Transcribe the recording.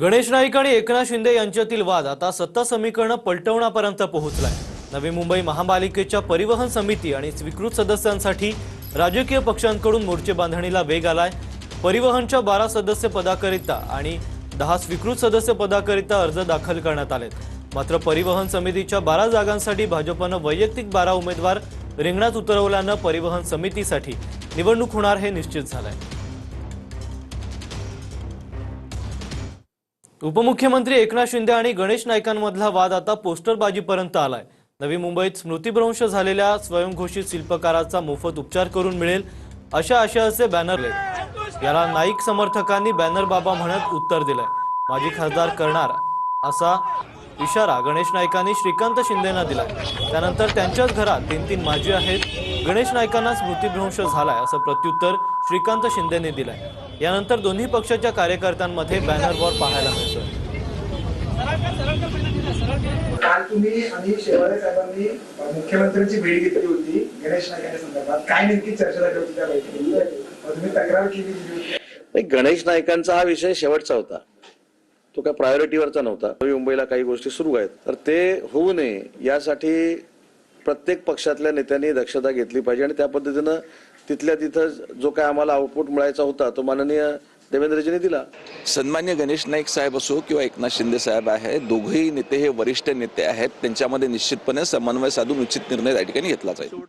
गणेश नाईक आणि एकनाथ शिंदे यांच्यातील वाद आता सत्ता समीकरण पलटवण्यापर्यंत पोहोचलाय। नवी मुंबई महापालिकेच्या परिवहन समिती आणि स्वीकृत सदस्यांसाठी राजकीय पक्षांकडून मोर्चे बांधणीला वेग आलाय। परिवहनच्या 12 सदस्य पदाकरिता आणि 10 स्वीकृत सदस्य पदाकरिता अर्ज दाखल करण्यात आलेत। मात्र परिवहन समितीच्या 12 जागांसाठी भाजपने वैयक्तिक 12 उमेदवार रिंगणात उतरवल्याने परिवहन समितीसाठी निवडणूक होणार हे निश्चित झालंय। उपमुख्यमंत्री एकनाथ शिंदे आणि गणेश नाईकांमधला वाद आता पोस्टरबाजीपर्यंत आलाय। नवी मुंबईत स्मृतिभ्रंश झालेल्या स्वयंघोषित शिल्पकाराचा मोफत उपचार करून मिळेल अशा आशयाचे बॅनर लावले। याला नाईक समर्थकांनी बॅनर बाबा म्हणत उत्तर दिलंय। माजी खासदार करणार असा इशारा गणेश नाईकांनी श्रीकांत शिंदेंना दिलाय। त्यानंतर त्यांच्याच घरात 3 माजी आहेत। गणेश नाईकांना स्मृतिभ्रंश झालाय असं प्रत्युत्तर श्रीकांत शिंदेंनी दिलंय। यानंतर दोन्ही पक्षाच्या कार्यकर्त्यांमध्ये बॅनर वॉर पाहायला मिळतोय। काल तुम्ही आणि शेवाळे साहेबांनी मुख्यमंत्र्यांची भेट घेतली होती गणेश नाईकांच्या संदर्भात, काय नेमकी चर्चा झाली होती त्या बैठकीत? तुम्ही तक्रार केली होती? गणेश नाईकांचा हा विषय शेवटचा होता, तो काय प्रायोरिटीवरचा नव्हता। नवी मुंबईला काही गोष्टी सुरू आहेत, तर ते होऊ नये यासाठी प्रत्येक पक्षातल्या नेत्यांनी दक्षता घेतली पाहिजे आणि त्या पद्धतीनं तिथल्या तिथं जो काय आम्हाला आउटपुट मिळायचा होता तो माननीय देवेंद्रजींनी दिला। सन्मान्य गणेश नाईक साहेब असो किंवा एकनाथ शिंदे साहेब आहे, दोघेही नेते हे वरिष्ठ नेते आहेत। त्यांच्यामध्ये निश्चितपणे समन्वय साधून उचित निर्णय त्या ठिकाणी घेतला जाईल।